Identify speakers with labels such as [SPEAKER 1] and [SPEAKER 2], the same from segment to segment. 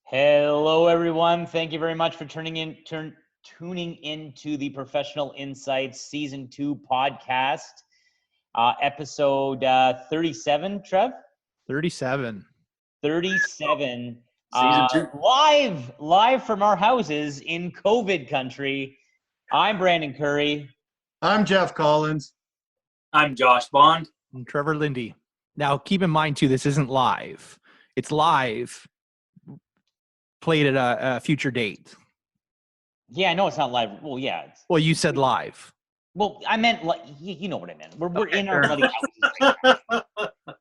[SPEAKER 1] Hello, everyone. Thank you very much for tuning into the Professional Insights Season 2 podcast, episode 37, Trev?
[SPEAKER 2] 37.
[SPEAKER 1] 37.
[SPEAKER 3] Season 2.
[SPEAKER 1] Live from our houses in COVID country. I'm Brandon Curry.
[SPEAKER 3] I'm Jeff Collins.
[SPEAKER 4] I'm Josh Bond.
[SPEAKER 2] I'm Trevor Lindy. Now, keep in mind, too, this isn't live. It's live, played at a future date.
[SPEAKER 1] Yeah, I know it's not live. Well, yeah.
[SPEAKER 2] Well, you said live.
[SPEAKER 1] Well, I meant, like, you know what I meant. We're in our bloody houses.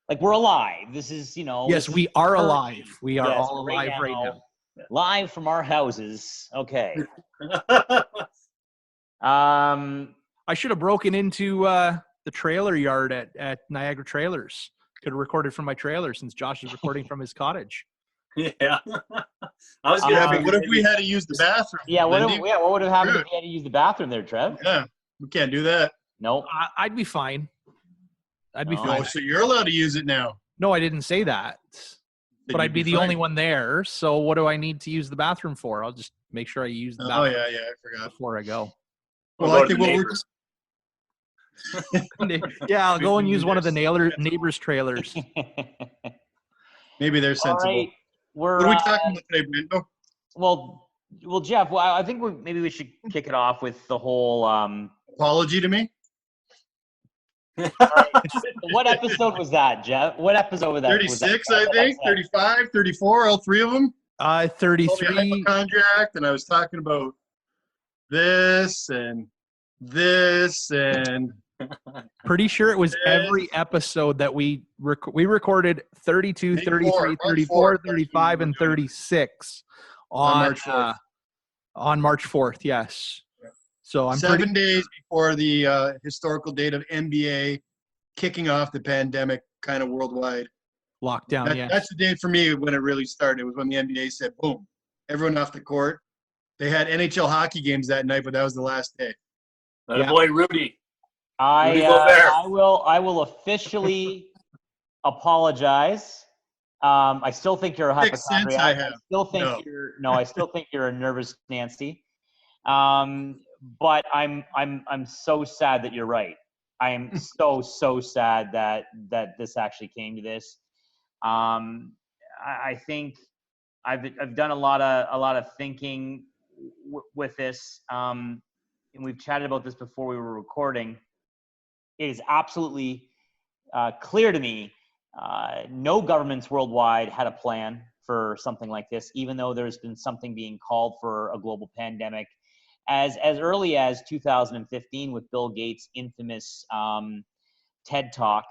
[SPEAKER 1] Like, we're alive. This is,
[SPEAKER 2] Yes, we are alive. We are
[SPEAKER 1] Yes,
[SPEAKER 2] all alive right now.
[SPEAKER 1] Live from our houses. Okay.
[SPEAKER 2] I should have broken into the trailer yard at Niagara Trailers. Could have recorded from my trailer since Josh is recording from his cottage.
[SPEAKER 4] Yeah. I was
[SPEAKER 3] Yeah,
[SPEAKER 4] gonna
[SPEAKER 3] but what if we had to use the bathroom?
[SPEAKER 1] Yeah, what
[SPEAKER 3] Lindy?
[SPEAKER 1] would have happened if
[SPEAKER 3] Good.
[SPEAKER 1] you had to use the bathroom there, Trev?
[SPEAKER 3] Yeah, we can't do that.
[SPEAKER 1] Nope.
[SPEAKER 2] I'd be fine. I'd be
[SPEAKER 1] Oh.
[SPEAKER 2] fine.
[SPEAKER 3] Oh, so you're allowed to use it now.
[SPEAKER 2] No, I didn't say that.
[SPEAKER 3] Then
[SPEAKER 2] But I'd
[SPEAKER 3] you'd
[SPEAKER 2] be the
[SPEAKER 3] fine.
[SPEAKER 2] only one there. So what do I need to use the bathroom for? I'll just make sure I use the
[SPEAKER 3] Oh,
[SPEAKER 2] bathroom
[SPEAKER 3] yeah, I forgot.
[SPEAKER 2] before I go.
[SPEAKER 3] Well,
[SPEAKER 4] We'll
[SPEAKER 3] I
[SPEAKER 4] go to
[SPEAKER 3] think
[SPEAKER 4] the
[SPEAKER 3] what we're
[SPEAKER 4] neighbors.
[SPEAKER 2] Yeah, I'll go and use one of the neighbors' trailers.
[SPEAKER 3] maybe they're
[SPEAKER 1] All
[SPEAKER 3] sensible.
[SPEAKER 1] right. We're,
[SPEAKER 3] What are we talking about today, Brando?
[SPEAKER 1] well, Jeff, I think maybe we should kick it off with the whole,
[SPEAKER 3] Apology to me?
[SPEAKER 1] what episode was that, Jeff? What episode was that?
[SPEAKER 3] 36, I think. 35, 34, all three of them. Told me
[SPEAKER 2] 33.
[SPEAKER 3] hypochondriac, and I was talking about this and this and
[SPEAKER 2] Pretty sure it was every episode that we recorded 32, 33,
[SPEAKER 3] 34,
[SPEAKER 2] 34,
[SPEAKER 3] March 4th,
[SPEAKER 2] 35, and 36
[SPEAKER 3] On March 4th.
[SPEAKER 2] On March 4th, yes. So I'm
[SPEAKER 3] 7 days before the historical date of NBA kicking off the pandemic kind of worldwide.
[SPEAKER 2] lockdown, yeah.
[SPEAKER 3] That's the date for me when it really started. It was when the NBA said, boom, everyone off the court. They had NHL hockey games that night, but that was the last day.
[SPEAKER 4] That
[SPEAKER 2] Yeah.
[SPEAKER 4] boy Rudy.
[SPEAKER 1] I
[SPEAKER 4] Rudy Gobert.
[SPEAKER 1] I will officially apologize. I still think you're a
[SPEAKER 3] Sixth sense
[SPEAKER 1] hypochondriac.
[SPEAKER 3] I have.
[SPEAKER 1] I still think you're a nervous Nancy. But I'm so sad that you're right. I am so sad that this actually came to this. I think I've done a lot of thinking with this, and we've chatted about this before we were recording. It is absolutely clear to me no governments worldwide had a plan for something like this, even though there's been something being called for a global pandemic as early as 2015 with Bill Gates' infamous TED Talk.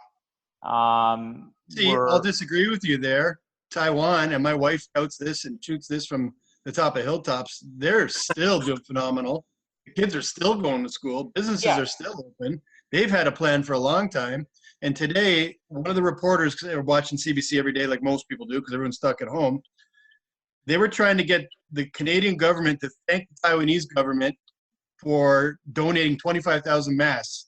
[SPEAKER 3] See, I'll disagree with you there. Taiwan, and my wife touts this and shoots this from the top of hilltops, they're still doing phenomenal. The kids are still going to school. Businesses
[SPEAKER 1] Yeah.
[SPEAKER 3] are still open. They've had a plan for a long time. And today, one of the reporters, because they were watching CBC every day like most people do because everyone's stuck at home, they were trying to get the Canadian government to thank the Taiwanese government for donating 25,000 masks.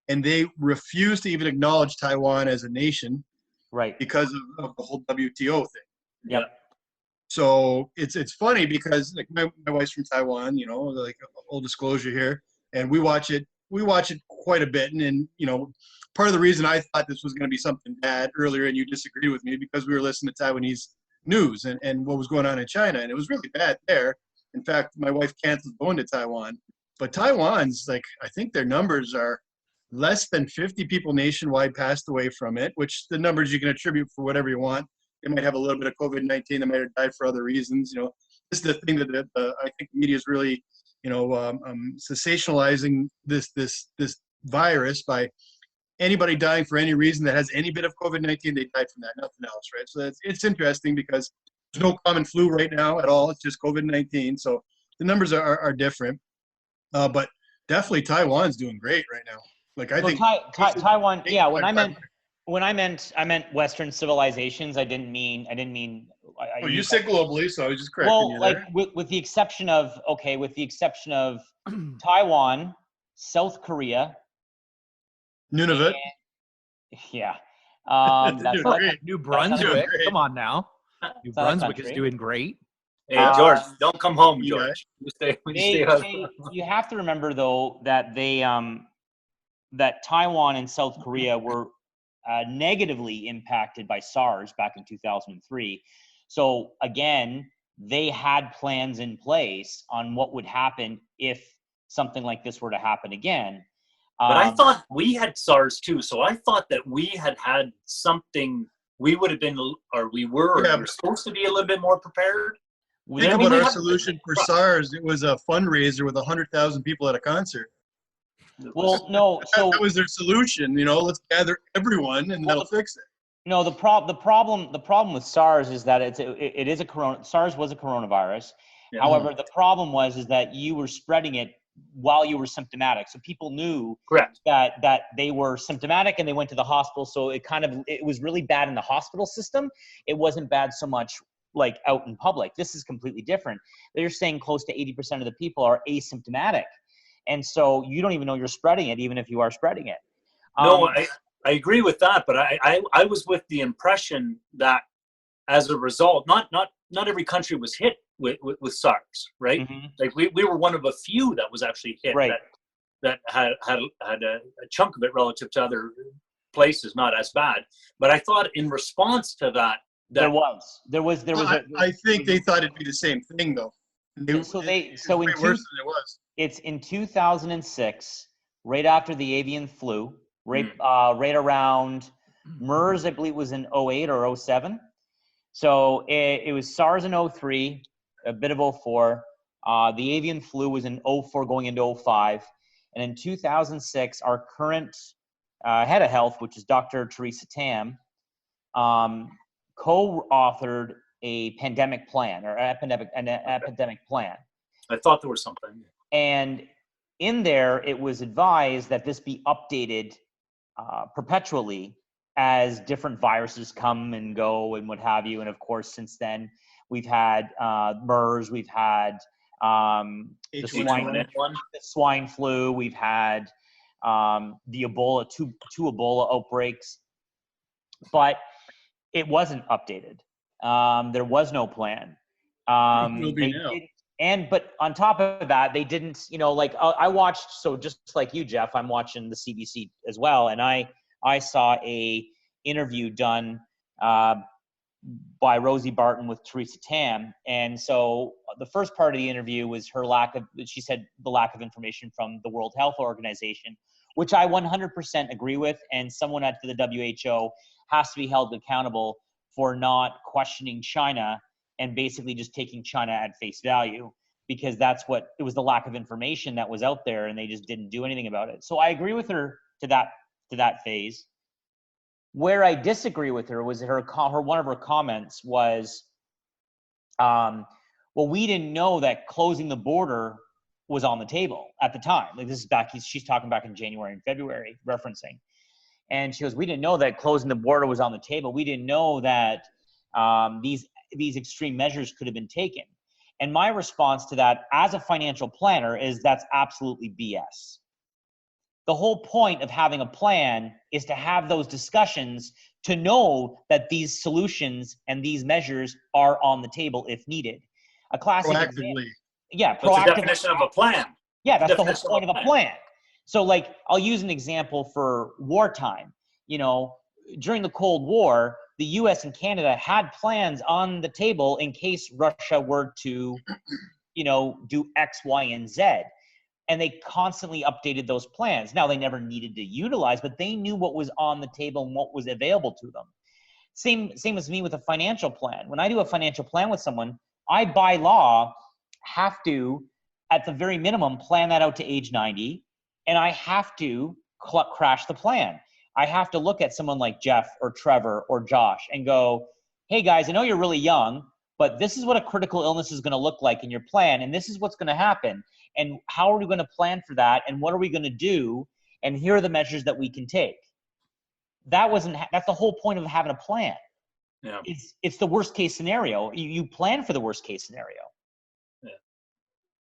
[SPEAKER 3] And they refused to even acknowledge Taiwan as a nation
[SPEAKER 1] Right.
[SPEAKER 3] because of the whole WTO thing.
[SPEAKER 1] Yep.
[SPEAKER 3] So it's funny because like my wife's from Taiwan, like full disclosure here, and we watch it quite a bit. And part of the reason I thought this was going to be something bad earlier, and you disagreed with me because we were listening to Taiwanese news and what was going on in China, and it was really bad there. In fact, my wife canceled going to Taiwan. But Taiwan's, like, I think their numbers are less than 50 people nationwide passed away from it, which the numbers you can attribute for whatever you want. They might have a little bit of COVID-19. They might have died for other reasons. This is the thing that I think the media is really, sensationalizing this virus by anybody dying for any reason that has any bit of COVID-19. They died from that, nothing else, right? So it's interesting because there's no common flu right now at all. It's just COVID-19. So the numbers are different, but definitely Taiwan's doing great right now. Like I think
[SPEAKER 1] Taiwan. Yeah, when I meant Western civilizations. I didn't mean.
[SPEAKER 3] Oh, you said globally, so I was just correcting you there.
[SPEAKER 1] with the exception of Taiwan, South Korea,
[SPEAKER 3] Nunavut.
[SPEAKER 1] yeah.
[SPEAKER 3] They're
[SPEAKER 1] That's
[SPEAKER 3] doing great.
[SPEAKER 2] New
[SPEAKER 1] That's
[SPEAKER 2] Brunswick.
[SPEAKER 3] great.
[SPEAKER 2] Come on now. New
[SPEAKER 1] That's not a
[SPEAKER 2] Brunswick is
[SPEAKER 1] country.
[SPEAKER 2] doing great.
[SPEAKER 4] Hey, George, don't come home,
[SPEAKER 3] Yeah.
[SPEAKER 4] George. You stay
[SPEAKER 1] They,
[SPEAKER 4] out.
[SPEAKER 1] you have to remember though that that Taiwan and South Korea were negatively impacted by SARS back in 2003. So again, they had plans in place on what would happen if something like this were to happen again.
[SPEAKER 4] But I thought we had SARS too, so I thought that we had something. We would have been, or we were,
[SPEAKER 3] Yeah,
[SPEAKER 4] we were supposed to be a little bit more prepared.
[SPEAKER 3] Think
[SPEAKER 4] I mean,
[SPEAKER 3] about
[SPEAKER 4] we
[SPEAKER 3] our
[SPEAKER 4] have-
[SPEAKER 3] solution for SARS. It was a fundraiser with 100,000 people at a concert.
[SPEAKER 1] Well, no, so
[SPEAKER 3] That was their solution. Let's gather everyone and that'll fix it.
[SPEAKER 1] no, the problem with SARS is that it is a SARS was a coronavirus.
[SPEAKER 4] Yeah.
[SPEAKER 1] However, the problem is that you were spreading it while you were symptomatic. So people knew
[SPEAKER 4] Correct.
[SPEAKER 1] that they were symptomatic and they went to the hospital. So it was really bad in the hospital system. It wasn't bad so much like out in public. This is completely different. They're saying close to 80% of the people are asymptomatic. And so you don't even know you're spreading it, even if you are spreading it.
[SPEAKER 4] No, I agree with that, but I was with the impression that as a result, not every country was hit with SARS, right?
[SPEAKER 1] Mhm.
[SPEAKER 4] Like we were one of a few that was actually hit,
[SPEAKER 1] Right.
[SPEAKER 4] that had a chunk of it relative to other places, not as bad. But I thought in response to that
[SPEAKER 1] There was
[SPEAKER 3] I think they thought it'd be the same thing though.
[SPEAKER 1] So
[SPEAKER 3] It's
[SPEAKER 1] in
[SPEAKER 3] way worse than it was.
[SPEAKER 1] it's in 2006, right after the avian flu, right around MERS, I believe was in 08 or 07. So it was SARS in 03, a bit of 04. The avian flu was in 04 going into 05. And in 2006, our current head of health, which is Dr. Theresa Tam, co-authored a pandemic plan or an epidemic plan.
[SPEAKER 4] I thought there was something.
[SPEAKER 1] And in there, it was advised that this be updated perpetually as different viruses come and go and what have you. And of course, since then, we've had MERS, we've had the
[SPEAKER 3] H1N1.
[SPEAKER 1] swine flu, we've had the Ebola, two Ebola outbreaks, but it wasn't updated. There was no plan.
[SPEAKER 3] It will be now.
[SPEAKER 1] But on top of that, they didn't, like I watched, so just like you, Jeff, I'm watching the CBC as well. And I saw a interview done by Rosie Barton with Theresa Tam. And so the first part of the interview was she said the lack of information from the World Health Organization, which I 100% agree with. And someone at the WHO has to be held accountable for not questioning China and basically just taking China at face value, because it was the lack of information that was out there and they just didn't do anything about it. So I agree with her to that phase. Where I disagree with her was one of her comments was, well, we didn't know that closing the border was on the table at the time. Like this is she's talking back in January and February referencing. And she goes, we didn't know that closing the border was on the table. We didn't know that these extreme measures could have been taken. And my response to that as a financial planner is that's absolutely BS. The whole point of having a plan is to have those discussions to know that these solutions and these measures are on the table if needed. A classic
[SPEAKER 3] Proactively.
[SPEAKER 1] Yeah,
[SPEAKER 4] That's the
[SPEAKER 1] proactive.
[SPEAKER 4] definition of a plan.
[SPEAKER 1] Yeah, that's the whole
[SPEAKER 4] Definition
[SPEAKER 1] point of a plan. So like, I'll use an example for wartime. During the Cold War, the US and Canada had plans on the table in case Russia were to, do X, Y, and Z. And they constantly updated those plans. Now, they never needed to utilize, but they knew what was on the table and what was available to them. Same as me with a financial plan. When I do a financial plan with someone, I, by law, have to, at the very minimum, plan that out to age 90, and I have to crash the plan. I have to look at someone like Jeff or Trevor or Josh and go, hey guys, I know you're really young, but this is what a critical illness is going to look like in your plan, and this is what's going to happen, and how are we going to plan for that, and what are we going to do, and here are the measures that we can take. That's the whole point of having a plan.
[SPEAKER 4] Yeah.
[SPEAKER 1] It's the worst case scenario. You plan for the worst case scenario.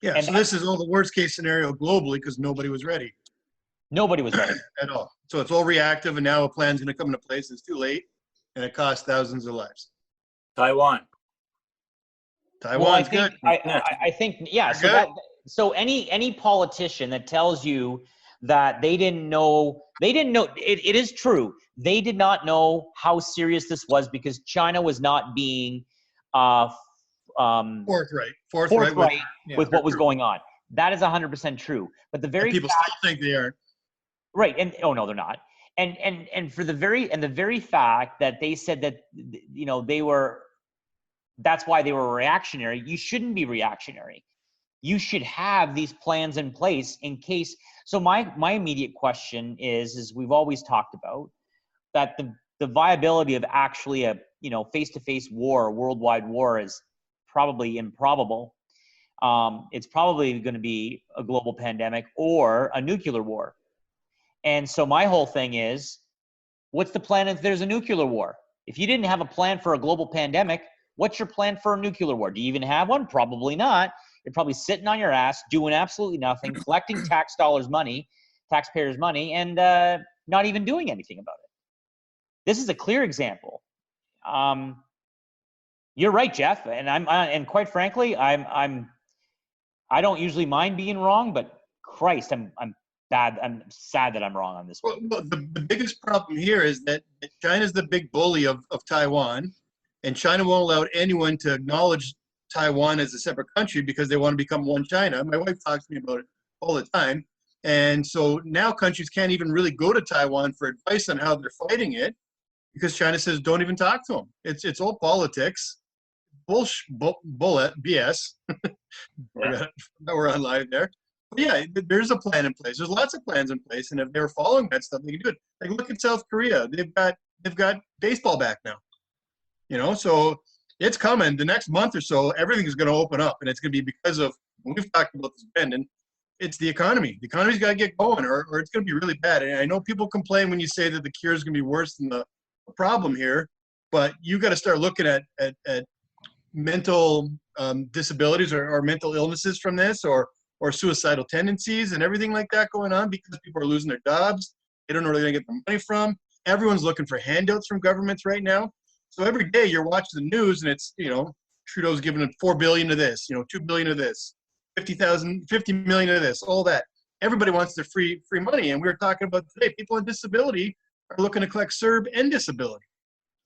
[SPEAKER 3] Yeah,
[SPEAKER 1] And
[SPEAKER 3] so this is all the worst case scenario globally because nobody was ready
[SPEAKER 1] Nobody was ready.
[SPEAKER 3] at all. So it's all reactive, and now a plan's going to come into place. It's too late, and it costs thousands of lives.
[SPEAKER 4] Taiwan.
[SPEAKER 3] Taiwan's good.
[SPEAKER 1] I think, yeah. So
[SPEAKER 3] Good.
[SPEAKER 1] so any politician that tells you that they didn't know, it is true. They did not know how serious this was because China was not being
[SPEAKER 3] Forthright
[SPEAKER 1] forthright
[SPEAKER 2] Yeah.
[SPEAKER 1] with what was going on. That is 100% true. But the
[SPEAKER 3] and
[SPEAKER 1] very
[SPEAKER 3] people
[SPEAKER 1] fact,
[SPEAKER 3] still think they are.
[SPEAKER 1] right, and oh no, they're not. And for the very fact that they said that, you know, that's why they were reactionary. You shouldn't be reactionary. You should have these plans in place in case. So my immediate question is we've always talked about that the viability of actually a, you know, face-to-face war, worldwide war, is probably improbable. It's probably going to be a global pandemic or a nuclear war. And so my whole thing is, what's the plan if there's a nuclear war? If you didn't have a plan for a global pandemic, what's your plan for a nuclear war? Do you even have one? Probably not. You're probably sitting on your ass, doing absolutely nothing, collecting taxpayers' money, and not even doing anything about it. This is a clear example. You're right, Jeff, and and quite frankly, I don't usually mind being wrong, but Christ, I'm sad that I'm wrong on this one.
[SPEAKER 3] Well, the biggest problem here is that China's the big bully of Taiwan, and China won't allow anyone to acknowledge Taiwan as a separate country because they want to become one China. My wife talks to me about it all the time. And so now countries can't even really go to Taiwan for advice on how they're fighting it because China says don't even talk to them. It's all politics, bullet, BS. We're on live there. But yeah, there's a plan in place. There's lots of plans in place, and if they were following that stuff, they can do it. Like look at South Korea. They've got baseball back now. You know, so it's coming. The next month or so, everything is going to open up, and it's going to be because of, we've talked about this, Brendan, it's the economy. The economy's got to get going, or it's going to be really bad. And I know people complain when you say that the cure is going to be worse than the problem here, but you got to start looking at mental disabilities or mental illnesses from this, or suicidal tendencies and everything like that going on because people are losing their jobs. They don't know where they're going to get the money from. Everyone's looking for handouts from governments right now. So every day you're watching the news and it's, you know, Trudeau's giving them $4 billion to this, you know, $2 billion to this, 50 million to this, all that. Everybody wants their free money. And we were talking about today, people with disability are looking to collect CERB and disability.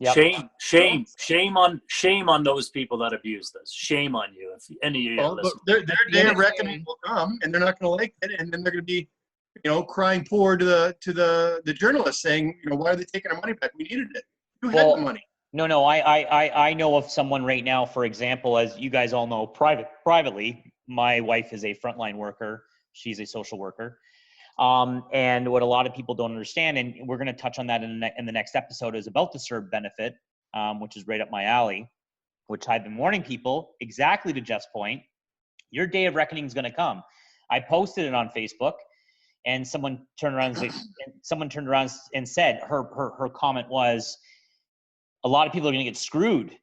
[SPEAKER 1] Yep.
[SPEAKER 4] Shame on those people that abuse this. Shame on you. If any of you listen.
[SPEAKER 3] Their day of reckoning will come, and they're not going to like it, and then they're going to be, you know, crying poor to the journalists, saying, you know, why are they taking our money back? We needed it. You had the money.
[SPEAKER 1] No, I know of someone right now, for example, as you guys all know, privately, my wife is a frontline worker. She's a social worker. And what a lot of people don't understand, and we're going to touch on that in the next episode, is about the CERB benefit, which is right up my alley, which I've been warning people, exactly to Jeff's point, your day of reckoning is going to come. I posted it on Facebook, and someone turned around and said, her comment was, a lot of people are going to get screwed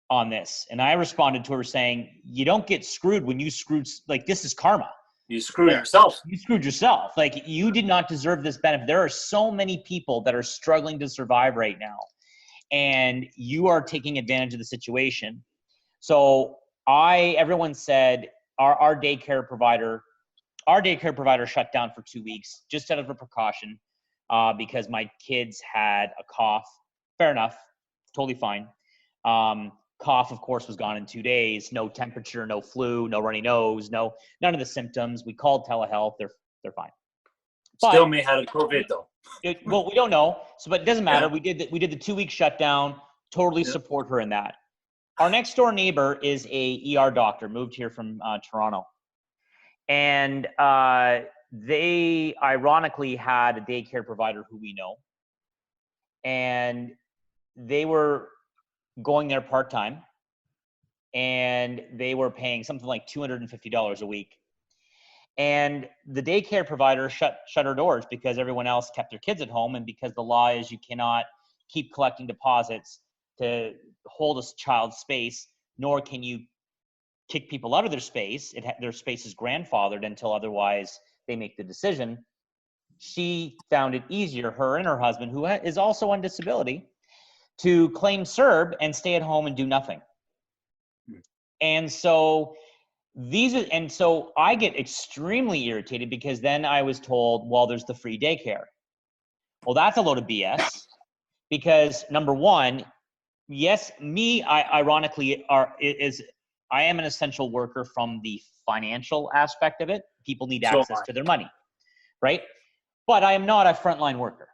[SPEAKER 1] on this. And I responded to her saying, you don't get screwed when you screwed, like, this is karma.
[SPEAKER 4] You screwed yourself.
[SPEAKER 1] You screwed yourself. Like, you did not deserve this benefit. There are so many people that are struggling to survive right now, and you are taking advantage of the situation. So everyone said our daycare provider shut down for 2 weeks just out of a precaution because my kids had a cough. Fair enough. Totally fine. Cough, of course, was gone in 2 days. No temperature, no flu, no runny nose, none of the symptoms. We called telehealth. They're fine. But
[SPEAKER 4] still may have COVID though.
[SPEAKER 1] Well, we don't know. But it doesn't matter. Yeah. We did the 2 week shutdown. Totally support her in that. Our next door neighbor is a ER doctor, moved here from Toronto, and they ironically had a daycare provider who we know, and they were going there part-time, and they were paying something like $250 a week. And the daycare provider shut her doors because everyone else kept their kids at home, and because the law is you cannot keep collecting deposits to hold a child's space, nor can you kick people out of their space. Their space is grandfathered until otherwise they make the decision. She found it easier, her and her husband, who is also on disability, to claim CERB and stay at home and do nothing. And so so I get extremely irritated because then I was told, well, there's the free daycare. Well, that's a load of BS because number one, yes, I ironically I am an essential worker from the financial aspect of it. People need
[SPEAKER 4] So am
[SPEAKER 1] access
[SPEAKER 4] I.
[SPEAKER 1] to their money, right? But I am not a frontline worker,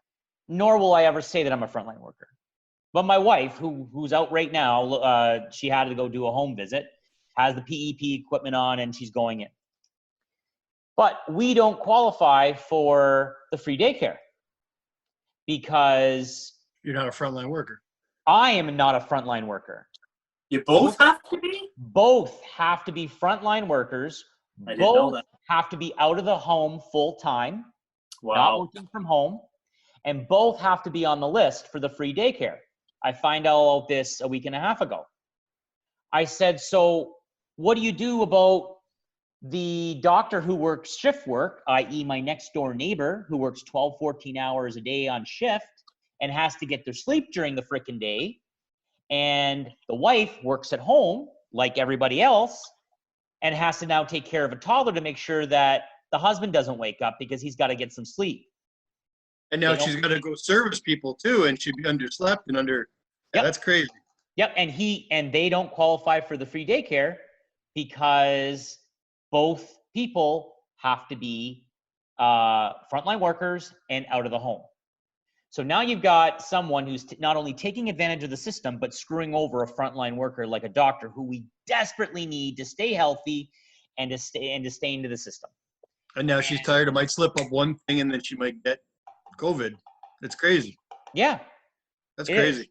[SPEAKER 1] nor will I ever say that I'm a frontline worker. But my wife, who's out right now, she had to go do a home visit, has the PEP equipment on, and she's going in. But we don't qualify for the free daycare because
[SPEAKER 3] You're not a frontline worker.
[SPEAKER 1] I am not a frontline worker.
[SPEAKER 4] You both have to be?
[SPEAKER 1] Both have to be frontline workers.
[SPEAKER 4] I didn't know
[SPEAKER 1] Both
[SPEAKER 4] that.
[SPEAKER 1] have to be out of the home full time, not
[SPEAKER 4] Wow.
[SPEAKER 1] working from home, and both have to be on the list for the free daycare. I find out this a week and a half ago. I said, so what do you do about the doctor who works shift work, i.e. my next door neighbor who works 12, 14 hours a day on shift and has to get their sleep during the frickin' day, and the wife works at home like everybody else and has to now take care of a toddler to make sure that the husband doesn't wake up because he's got to get some sleep.
[SPEAKER 3] And now
[SPEAKER 1] You know?
[SPEAKER 3] she's got to go service people too, and she'd be underslept and under. Yeah,
[SPEAKER 1] Yep.
[SPEAKER 3] that's crazy.
[SPEAKER 1] Yep, and they don't qualify for the free daycare because both people have to be frontline workers and out of the home. So now you've got someone who's not only taking advantage of the system, but screwing over a frontline worker like a doctor who we desperately need to stay healthy and to stay into the system.
[SPEAKER 3] And now she's tired. It might slip up one thing, and then she might get COVID. It's crazy.
[SPEAKER 1] Yeah,
[SPEAKER 3] That's
[SPEAKER 1] it
[SPEAKER 3] crazy.
[SPEAKER 1] is.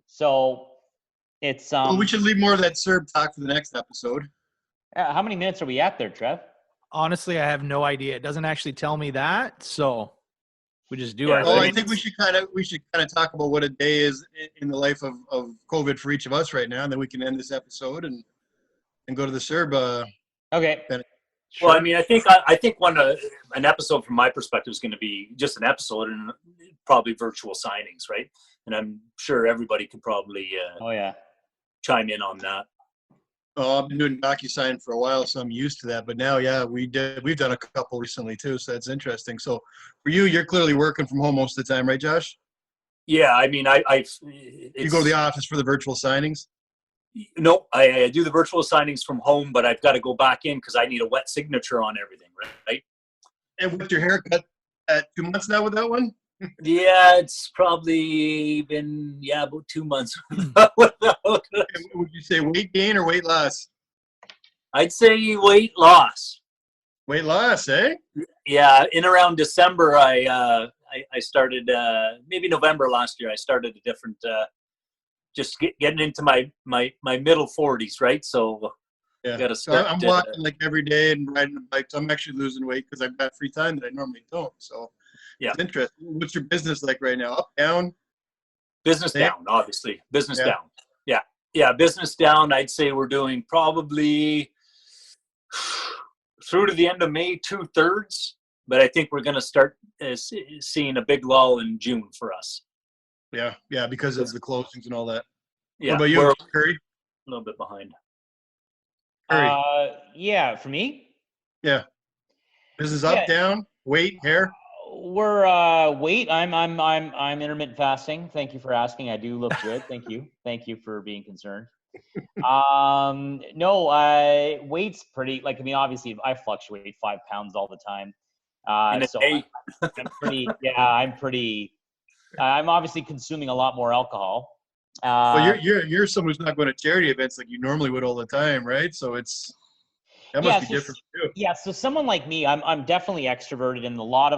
[SPEAKER 1] So it's
[SPEAKER 3] Well, we should leave more of that CERB talk for the next episode.
[SPEAKER 1] how many minutes are we at there, Trev?
[SPEAKER 2] Honestly, I have no idea. It doesn't actually tell me that, so we just do
[SPEAKER 4] Yeah,
[SPEAKER 2] our
[SPEAKER 3] Well, I
[SPEAKER 2] thing.
[SPEAKER 3] think we should kind of talk about what a day is in the life of COVID for each of us right now, and then we can end this episode and go to the CERB.
[SPEAKER 1] Okay.
[SPEAKER 2] Sure.
[SPEAKER 4] Well, I mean, I think an episode from my perspective is going to be just an episode and probably virtual signings, right? And I'm sure everybody could probably
[SPEAKER 1] Oh yeah.
[SPEAKER 4] chime in on that.
[SPEAKER 3] Oh, I've been doing DocuSign for a while, so I'm used to that. But now, yeah, we've done a couple recently too, so that's interesting. So for you, you're clearly working from home most of the time, right, Josh?
[SPEAKER 4] Yeah, I mean,
[SPEAKER 3] You go to the office for the virtual signings?
[SPEAKER 4] No, I do the virtual signings from home, but I've got to go back in because I need a wet signature on everything, right?
[SPEAKER 3] And with your haircut at 2 months now with that one?
[SPEAKER 4] Yeah, it's probably been about 2 months.
[SPEAKER 3] Would you say weight gain or weight loss?
[SPEAKER 4] I'd say weight loss.
[SPEAKER 3] Weight loss, eh?
[SPEAKER 4] Yeah, in around December, I started maybe November last year. I started a different, just getting into my middle 40s, right? So
[SPEAKER 3] Yeah.
[SPEAKER 4] got to
[SPEAKER 3] So
[SPEAKER 4] start.
[SPEAKER 3] I'm walking like every day and riding a bike. So I'm actually losing weight because I've got free time that I normally don't. So
[SPEAKER 4] Yeah.
[SPEAKER 3] It's interesting. What's your business like right now? Up, down?
[SPEAKER 4] Business
[SPEAKER 3] Yeah.
[SPEAKER 4] down, obviously. Business
[SPEAKER 3] Yeah.
[SPEAKER 4] down. Yeah, business down. I'd say we're doing probably through to the end of May, 2/3. But I think we're going to start seeing a big lull in June for us.
[SPEAKER 3] Yeah, because of the closings and all that.
[SPEAKER 4] Yeah,
[SPEAKER 3] What about you,
[SPEAKER 4] we're a
[SPEAKER 3] Curry?
[SPEAKER 4] little bit behind.
[SPEAKER 3] Curry.
[SPEAKER 1] Yeah, for me,
[SPEAKER 3] Business up,
[SPEAKER 1] yeah.
[SPEAKER 3] down, weight, hair?
[SPEAKER 1] we're wait. I'm intermittent fasting. Thank you for asking. I do look good. Thank you for being concerned. No, weight's pretty. Like, I mean, obviously, I fluctuate 5 pounds all the time.
[SPEAKER 4] In a
[SPEAKER 1] So
[SPEAKER 4] day.
[SPEAKER 1] I'm pretty. Yeah, I'm pretty. I'm obviously consuming a lot more alcohol.
[SPEAKER 3] Well, you're someone who's not going to charity events like you normally would all the time, right? So that must be
[SPEAKER 1] so
[SPEAKER 3] different for you.
[SPEAKER 1] Yeah, so someone like me, I'm definitely extroverted, and a lot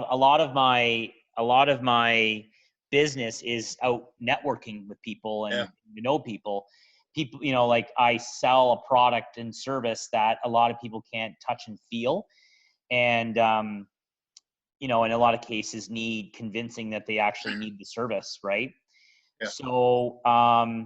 [SPEAKER 1] of my business is out networking with people and to know people. People, like I sell a product and service that a lot of people can't touch and feel, and in a lot of cases need convincing that they actually need the service, right?
[SPEAKER 3] Yeah.
[SPEAKER 1] So
[SPEAKER 3] A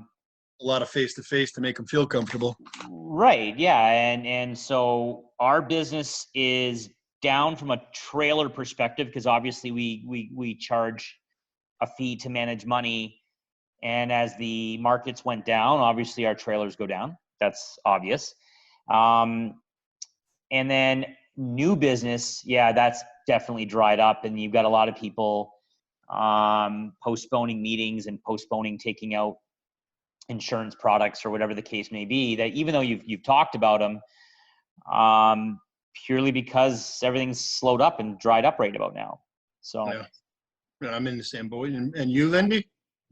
[SPEAKER 3] lot of face-to-face to make them feel comfortable.
[SPEAKER 1] right, yeah, and so our business is down from a trailer perspective because obviously we charge a fee to manage money, and as the markets went down, obviously our trailers go down. That's obvious. And then new business, yeah, that's definitely dried up, and you've got a lot of people postponing meetings and postponing taking out insurance products or whatever the case may be, that even though you've talked about them, purely because everything's slowed up and dried up right about now. So
[SPEAKER 3] yeah, I'm in the same boat. And you, Lindy, you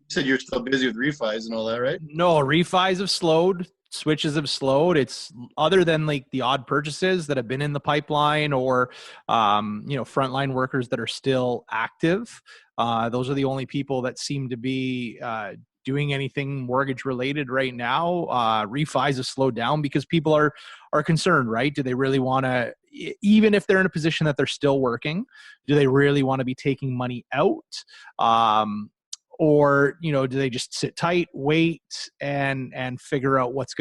[SPEAKER 3] said you're still busy with refis and all that, right?
[SPEAKER 2] No, refis have slowed. Switches have slowed. It's other than like the odd purchases that have been in the pipeline or, frontline workers that are still active. Those are the only people that seem to be doing anything mortgage related right now. Refis have slowed down because people are concerned, right? Do they really want to, even if they're in a position that they're still working, do they really want to be taking money out? Or, do they just sit tight, wait, and figure out what it's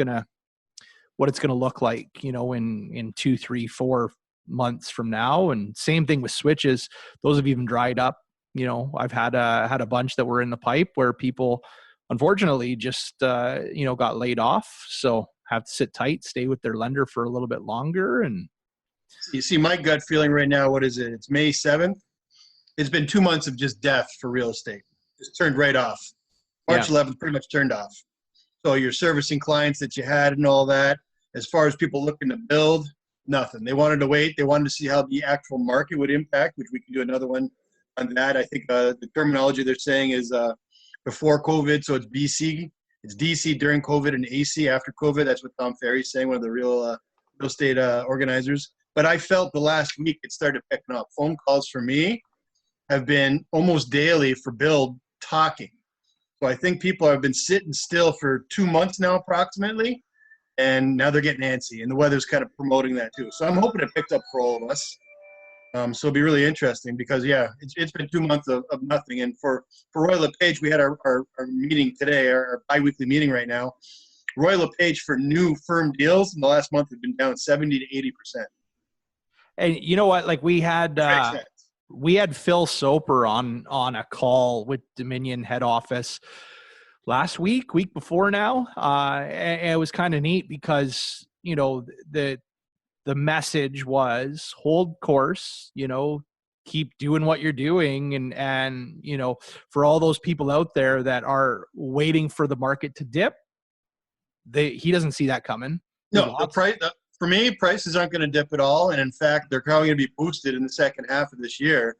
[SPEAKER 2] gonna look like, in 2, 3, 4 months from now? And same thing with switches; those have even dried up. I've had a bunch that were in the pipe where people, unfortunately, just got laid off, so have to sit tight, stay with their lender for a little bit longer. And
[SPEAKER 3] you see, my gut feeling right now, what is it? It's May 7th. It's been 2 months of just death for real estate. Just turned right off. March 11th pretty much turned off. So your servicing clients that you had and all that, as far as people looking to build, nothing. They wanted to wait. They wanted to see how the actual market would impact, which we can do another one on that. I think the terminology they're saying is before COVID. So it's BC. It's DC during COVID and AC after COVID. That's what Tom Ferry's saying, one of the real estate organizers. But I felt the last week it started picking up. Phone calls for me have been almost daily for build talking. So I think people have been sitting still for 2 months now approximately, and now they're getting antsy, and the weather's kind of promoting that too. So I'm hoping it picked up for all of us. So it'll be really interesting because, it's been 2 months of nothing. And for Roy LePage, we had our meeting today, our biweekly meeting right now. Roy LePage for new firm deals in the last month has been down 70 to 80%.
[SPEAKER 2] And you know what? Like we had Phil Soper on a call with Dominion head office last week before now. And it was kind of neat because, the message was hold course, keep doing what you're doing. And, for all those people out there that are waiting for the market to dip, he doesn't see that coming.
[SPEAKER 3] No, for me, prices aren't going to dip at all. And in fact, they're probably going to be boosted in the second half of this year.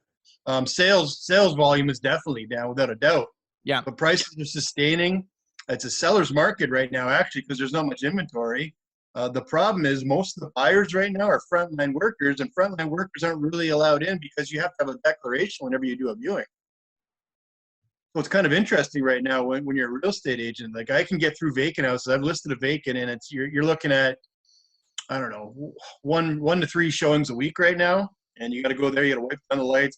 [SPEAKER 3] Sales volume is definitely down without a doubt.
[SPEAKER 2] Yeah.
[SPEAKER 3] But prices are sustaining. It's a seller's market right now, actually, because there's not much inventory. The problem is most of the buyers right now are frontline workers, and frontline workers aren't really allowed in because you have to have a declaration whenever you do a viewing. So it's kind of interesting right now when you're a real estate agent. Like I can get through vacant houses. I've listed a vacant, and you're looking at, I don't know, 1 to 3 showings a week right now. And you got to go there. You got to wipe down the lights,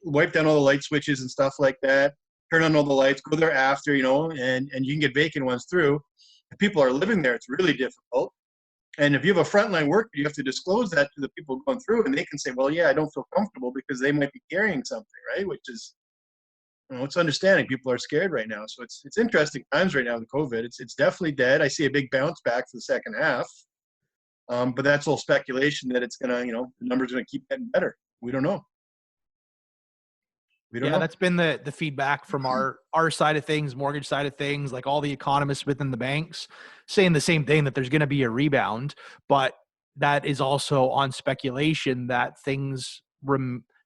[SPEAKER 3] wipe down all the light switches and stuff like that. Turn on all the lights, go there after, and you can get vacant ones through. If people are living there, it's really difficult. And if you have a frontline worker, you have to disclose that to the people going through, and they can say, well, yeah, I don't feel comfortable because they might be carrying something, right? Which is, it's understanding. People are scared right now. So it's interesting times right now with COVID. It's definitely dead. I see a big bounce back for the second half. But that's all speculation that it's going to, the numbers are going to keep getting better. We don't know.
[SPEAKER 2] That's been the feedback from our side of things, mortgage side of things, like all the economists within the banks saying the same thing, that there's going to be a rebound, but that is also on speculation that things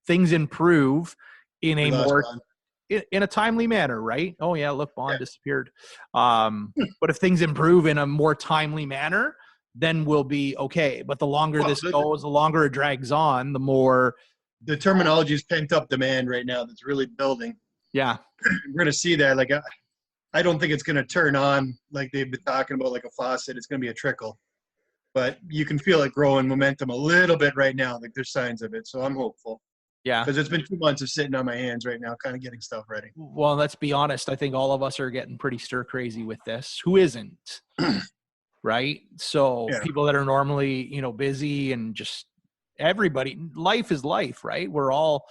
[SPEAKER 2] improve in a timely manner, right? Oh yeah, look, bond disappeared. But if things improve in a more timely manner, then we'll be okay. But the longer this goes, the longer it drags on, the more
[SPEAKER 3] the terminology is pent up demand right now that's really building.
[SPEAKER 2] Yeah.
[SPEAKER 3] We're going to see that. Like, I don't think it's going to turn on like they've been talking about, like a faucet. It's going to be a trickle. But you can feel it growing momentum a little bit right now. Like there's signs of it. So I'm hopeful.
[SPEAKER 2] Yeah.
[SPEAKER 3] Because it's been 2 months of sitting on my hands right now, kind of getting stuff ready.
[SPEAKER 2] Well, let's be honest. I think all of us are getting pretty stir crazy with this. Who isn't? Right? So people that are normally, busy and just everybody, life is life, right? We're all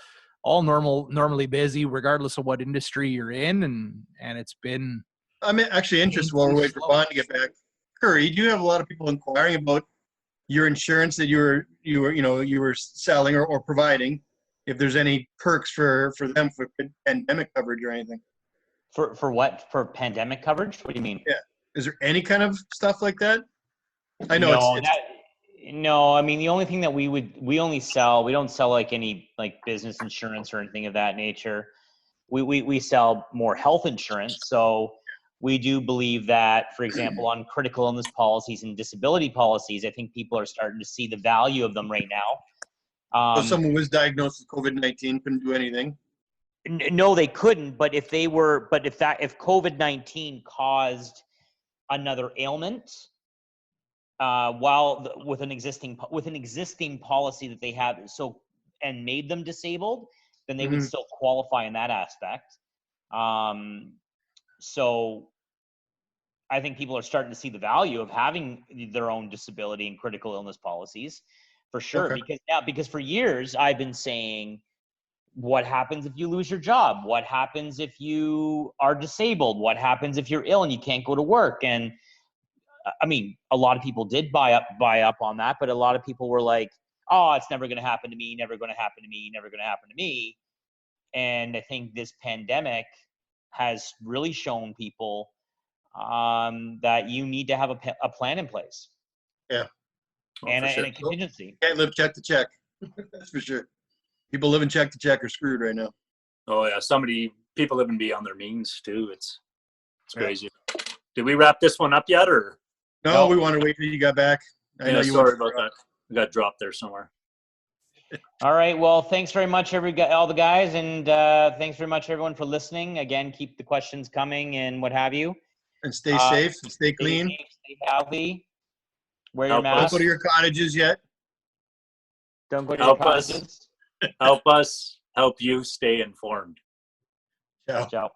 [SPEAKER 2] normally busy regardless of what industry you're in. And it's been,
[SPEAKER 3] I'm actually interested while we're waiting for Bond to get back. sure. You do have a lot of people inquiring about your insurance that you were selling or providing. If there's any perks for them for pandemic coverage or anything.
[SPEAKER 1] For what? For pandemic coverage? What do you mean?
[SPEAKER 3] Yeah. Is there any kind of stuff like that? I know
[SPEAKER 1] No,
[SPEAKER 3] it's
[SPEAKER 1] no. I mean, the only thing that we don't sell like any like business insurance or anything of that nature. We sell more health insurance. So we do believe that, for example, on critical illness policies and disability policies, I think people are starting to see the value of them right now.
[SPEAKER 3] so someone was diagnosed with COVID-19, couldn't do anything.
[SPEAKER 1] No, they couldn't. But if COVID-19 caused another ailment, with an existing policy that they have, and made them disabled, then they would still qualify in that aspect. So I think people are starting to see the value of having their own disability and critical illness policies, for sure.
[SPEAKER 3] Okay.
[SPEAKER 1] Because for years I've been saying, what happens if you lose your job? What happens if you are disabled? What happens if you're ill and you can't go to work? And I mean, a lot of people did buy up on that, but a lot of people were like, oh, it's never going to happen to me, never going to happen to me, never going to happen to me. And I think this pandemic has really shown people that you need to have a plan in place.
[SPEAKER 3] Yeah.
[SPEAKER 1] And a contingency.
[SPEAKER 3] Can't live check to check. That's for sure. People living check to check are screwed right now.
[SPEAKER 4] Oh yeah, people living beyond their means too. It's crazy. Did we wrap this one up yet, or?
[SPEAKER 3] No, we want to wait till you got back. I know you
[SPEAKER 4] sorry about that. I got dropped there somewhere.
[SPEAKER 1] All right. Well, thanks very much, all the guys, and thanks very much, everyone, for listening. Again, keep the questions coming and what have you.
[SPEAKER 3] And stay safe and stay clean.
[SPEAKER 1] Stay healthy. Wear your mask.
[SPEAKER 3] Don't go to your cottages yet.
[SPEAKER 1] Don't go to your cottages.
[SPEAKER 4] Help us help you stay informed.
[SPEAKER 3] Ciao.
[SPEAKER 1] Ciao.